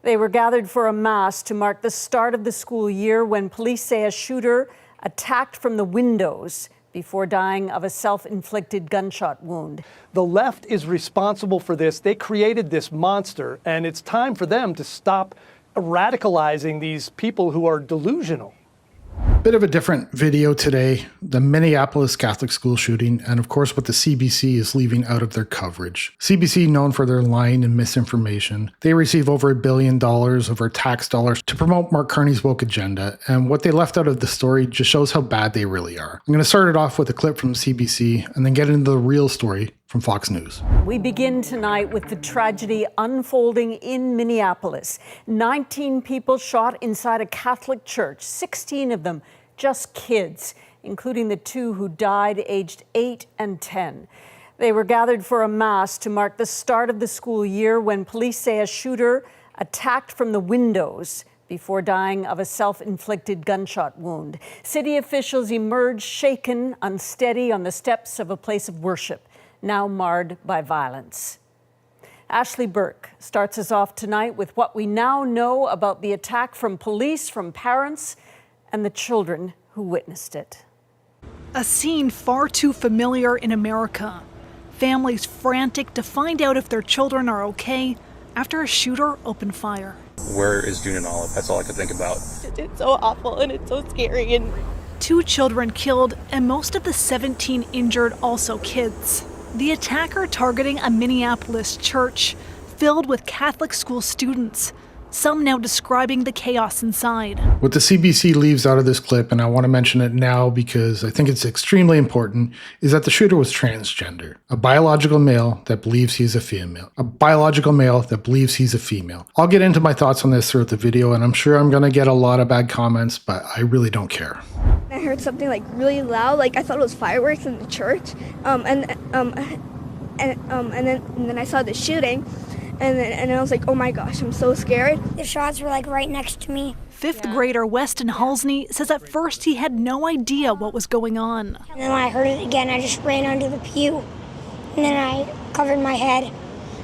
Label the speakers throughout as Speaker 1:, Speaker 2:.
Speaker 1: They were gathered for a mass to mark the start of the school year when police say a shooter attacked from the windows before dying of a self-inflicted gunshot wound.
Speaker 2: The left is responsible for this. They created this monster, and it's time for them to stop radicalizing these people who are delusional.
Speaker 3: Bit of a different video today, the Minneapolis Catholic school shooting, and of course what the CBC is leaving out of their coverage. CBC, known for their lying and misinformation, they receive over $1 billion of our tax dollars to promote Mark Carney's woke agenda, and what they left out of the story just shows how bad they really are. I'm going to start it off with a clip from CBC and then get into the real story from Fox News.
Speaker 1: We begin tonight with the tragedy unfolding in Minneapolis. 19 people shot inside a Catholic church, 16 of them just kids, including the two who died aged 8 and 10. They were gathered for a mass to mark the start of the school year when police say a shooter attacked from the windows before dying of a self-inflicted gunshot wound. City officials emerged shaken, unsteady on the steps of a place of worship, now marred by violence. Ashley Burke starts us off tonight with what we now know about the attack from police, from parents, and the children who witnessed it.
Speaker 4: A scene far too familiar in America. Families frantic to find out if their children are okay after a shooter opened fire.
Speaker 5: Where is June and Olive? That's all I could think about.
Speaker 6: It's so awful and it's so scary. And
Speaker 4: 2 children killed and most of the 17 injured, also kids. The attacker targeting a Minneapolis church filled with Catholic school students, some now describing the chaos inside.
Speaker 3: What the CBC leaves out of this clip, and I want to mention it now because I think it's extremely important, is that the shooter was transgender. A biological male that believes he's a female. A biological male that believes he's a female. I'll get into my thoughts on this throughout the video, and I'm sure I'm going to get a lot of bad comments, but I really don't care.
Speaker 6: I heard something like really loud, like I thought it was fireworks in the church, and then I saw the shooting. And I was like, oh my gosh, I'm so scared.
Speaker 7: The shots were like right next to me.
Speaker 4: Fifth grader Weston Halsney says at first he had no idea what was going on.
Speaker 7: And then when I heard it again, I just ran under the pew. And then I covered my head.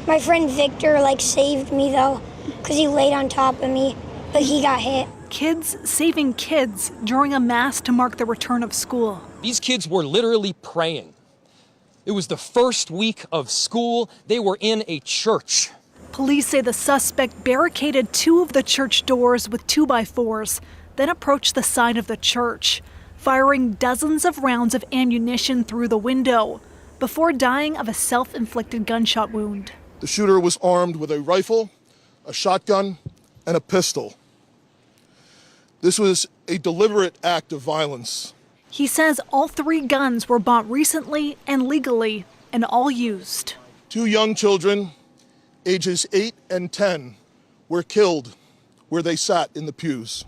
Speaker 7: My friend Victor saved me though, because he laid on top of me, but he got hit.
Speaker 4: Kids saving kids during a mass to mark the return of school.
Speaker 8: These kids were literally praying. It was the first week of school. They were in a church.
Speaker 4: Police say the suspect barricaded 2 of the church doors with 2x4s, then approached the side of the church, firing dozens of rounds of ammunition through the window, before dying of a self-inflicted gunshot wound.
Speaker 9: The shooter was armed with a rifle, a shotgun, and a pistol. This was a deliberate act of violence.
Speaker 4: He says all 3 guns were bought recently and legally, and all used.
Speaker 9: 2 young children, ages 8 and 10, were killed where they sat in the pews.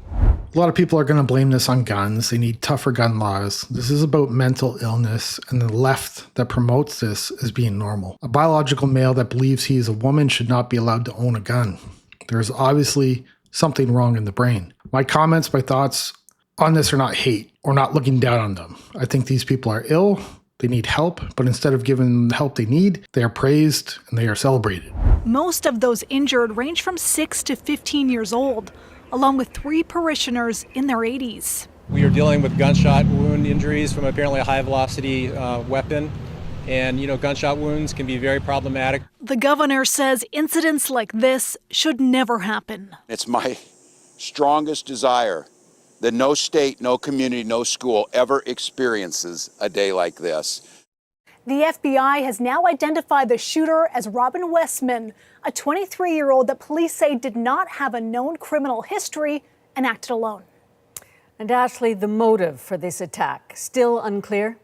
Speaker 3: A lot of people are going to blame this on guns. They need tougher gun laws. This is about mental illness, and the left that promotes this as being normal. A biological male that believes he is a woman should not be allowed to own a gun. There's obviously something wrong in the brain. My comments, my thoughts on this are not hate or not looking down on them. I think these people are ill. They need help, but instead of giving them the help they need, they are praised and they are celebrated.
Speaker 4: Most of those injured range from 6 to 15 years old, along with 3 parishioners in their 80s.
Speaker 5: We are dealing with gunshot wound injuries from apparently a high-velocity weapon. And, gunshot wounds can be very problematic.
Speaker 4: The governor says incidents like this should never happen.
Speaker 10: It's my strongest desire that no state, no community, no school ever experiences a day like this.
Speaker 4: The FBI has now identified the shooter as Robin Westman, a 23-year-old that police say did not have a known criminal history and acted alone.
Speaker 1: And Ashley, the motive for this attack, still unclear?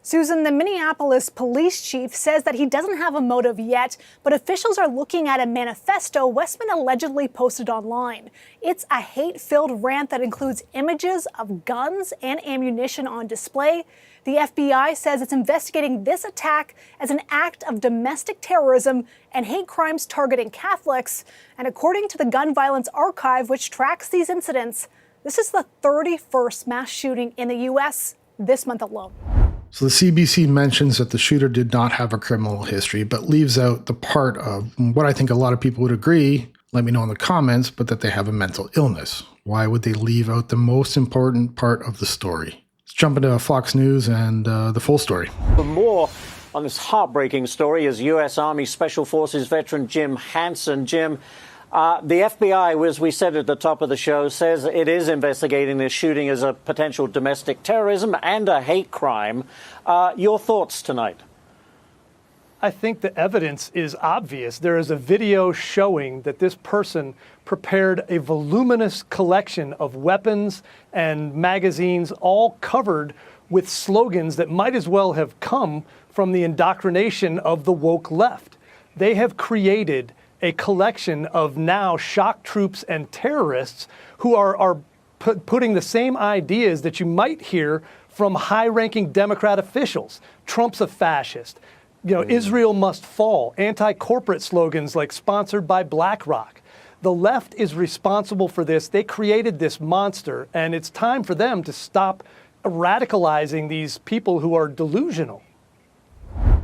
Speaker 4: Susan, the Minneapolis police chief says that he doesn't have a motive yet, but officials are looking at a manifesto Westman allegedly posted online. It's a hate-filled rant that includes images of guns and ammunition on display. The FBI says it's investigating this attack as an act of domestic terrorism and hate crimes targeting Catholics. And according to the Gun Violence Archive, which tracks these incidents, this is the 31st mass shooting in the U.S. this month alone.
Speaker 3: So the CBC mentions that the shooter did not have a criminal history, but leaves out the part of what I think a lot of people would agree, Let me know in the comments, but that they have a mental illness. Why would they leave out the most important part of the story? Let's jump into Fox News and the full story.
Speaker 11: For more on this heartbreaking story is U.S. Army Special Forces veteran Jim Hansen. Jim, the FBI, as we said at the top of the show, says it is investigating this shooting as a potential domestic terrorism and a hate crime. Your thoughts tonight?
Speaker 2: I think the evidence is obvious. There is a video showing that this person prepared a voluminous collection of weapons and magazines, all covered with slogans that might as well have come from the indoctrination of the woke left. They have created a collection of now shock troops and terrorists who are putting the same ideas that you might hear from high-ranking Democrat officials. Trump's a fascist. Israel must fall. Anti-corporate slogans like sponsored by BlackRock. The left is responsible for this. They created this monster, and it's time for them to stop radicalizing these people who are delusional.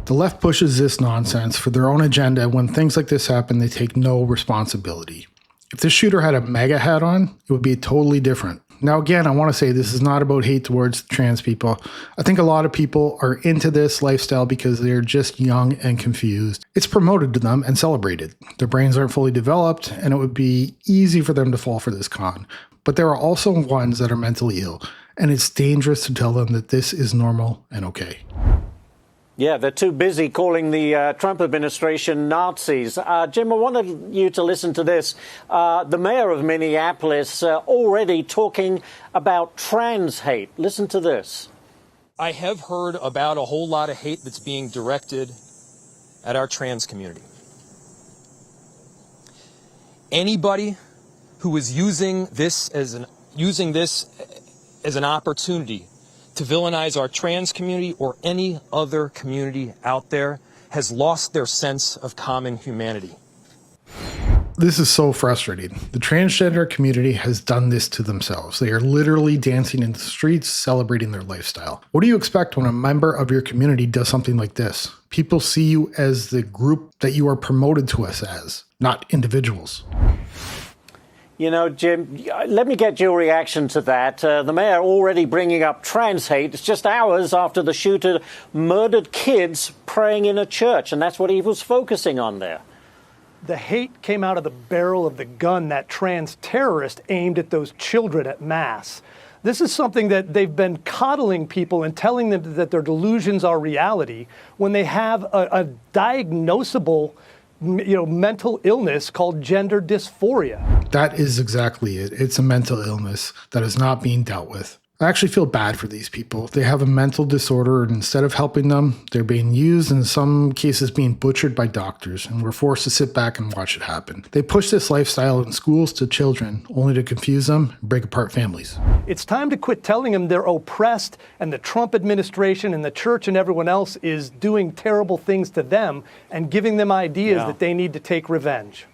Speaker 3: The left pushes this nonsense for their own agenda. When things like this happen, they take no responsibility. If this shooter had a MAGA hat on, it would be totally different. Now, again, I want to say this is not about hate towards trans people. I think a lot of people are into this lifestyle because they're just young and confused. It's promoted to them and celebrated. Their brains aren't fully developed, and it would be easy for them to fall for this con. But there are also ones that are mentally ill, and it's dangerous to tell them that this is normal and okay.
Speaker 11: Yeah, they're too busy calling the Trump administration Nazis. Jim, I wanted you to listen to this. The mayor of Minneapolis already talking about trans hate. Listen to this.
Speaker 8: I have heard about a whole lot of hate that's being directed at our trans community. Anybody who is using this as an opportunity to villainize our trans community or any other community out there has lost their sense of common humanity.
Speaker 3: This is so frustrating. The transgender community has done this to themselves. They are literally dancing in the streets, celebrating their lifestyle. What do you expect when a member of your community does something like this? People see you as the group that you are promoted to us as, not individuals.
Speaker 11: Jim, let me get your reaction to that. The mayor already bringing up trans hate. It's just hours after the shooter murdered kids praying in a church, and that's what he was focusing on there.
Speaker 2: The hate came out of the barrel of the gun that trans terrorist aimed at those children at Mass. This is something that they've been coddling people and telling them that their delusions are reality when they have a diagnosable mental illness called gender dysphoria.
Speaker 3: That is exactly it. It's a mental illness that is not being dealt with. I actually feel bad for these people. They have a mental disorder, and instead of helping them, they're being used, in some cases being butchered by doctors, and we're forced to sit back and watch it happen. They push this lifestyle in schools to children, only to confuse them and break apart families.
Speaker 2: It's time to quit telling them they're oppressed, and the Trump administration and the church and everyone else is doing terrible things to them and giving them ideas that they need to take revenge.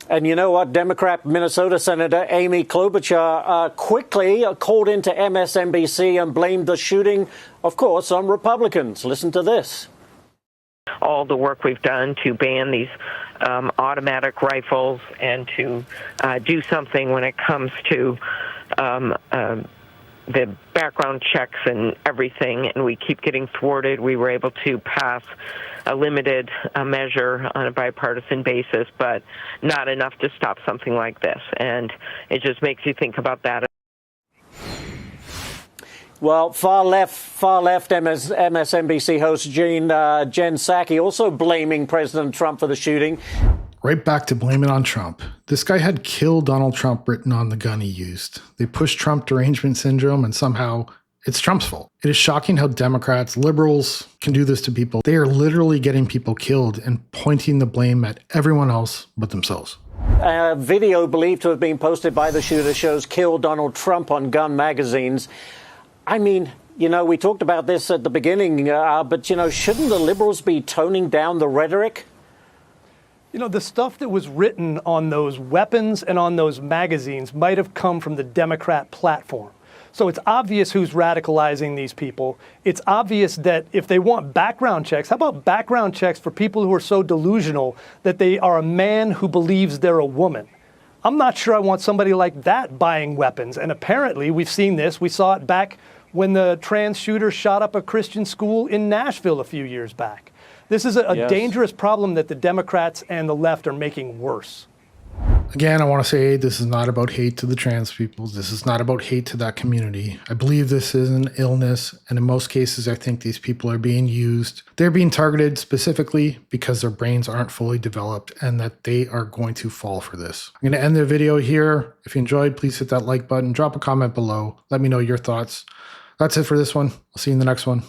Speaker 11: And you know what? Democrat Minnesota Senator Amy Klobuchar quickly called into MSNBC and blamed the shooting, of course, on Republicans. Listen to this.
Speaker 12: All the work we've done to ban these automatic rifles and to do something when it comes to the background checks and everything, and we keep getting thwarted. We were able to pass a limited measure on a bipartisan basis, but not enough to stop something like this. And it just makes you think about that.
Speaker 11: Well, far left MSNBC host Jen Psaki also blaming President Trump for the shooting.
Speaker 3: Right back to blame it on Trump. This guy had "Kill Donald Trump" written on the gun he used. They pushed Trump derangement syndrome, and somehow it's Trump's fault. It is shocking how Democrats, liberals can do this to people. They are literally getting people killed and pointing the blame at everyone else but themselves.
Speaker 11: A video believed to have been posted by the shooter shows "Kill Donald Trump" on gun magazines. I mean, we talked about this at the beginning, but, shouldn't the liberals be toning down the rhetoric?
Speaker 2: The stuff that was written on those weapons and on those magazines might have come from the Democrat platform. So it's obvious who's radicalizing these people. It's obvious that if they want background checks, how about background checks for people who are so delusional that they are a man who believes they're a woman? I'm not sure I want somebody like that buying weapons. And apparently we've seen this. We saw it back when the trans shooter shot up a Christian school in Nashville a few years back. This is a dangerous problem that the Democrats and the left are making worse.
Speaker 3: Again, I want to say this is not about hate to the trans people. This is not about hate to that community. I believe this is an illness, and in most cases, I think these people are being used. They're being targeted specifically because their brains aren't fully developed and that they are going to fall for this. I'm going to end the video here. If you enjoyed, please hit that like button, drop a comment below. Let me know your thoughts. That's it for this one. I'll see you in the next one.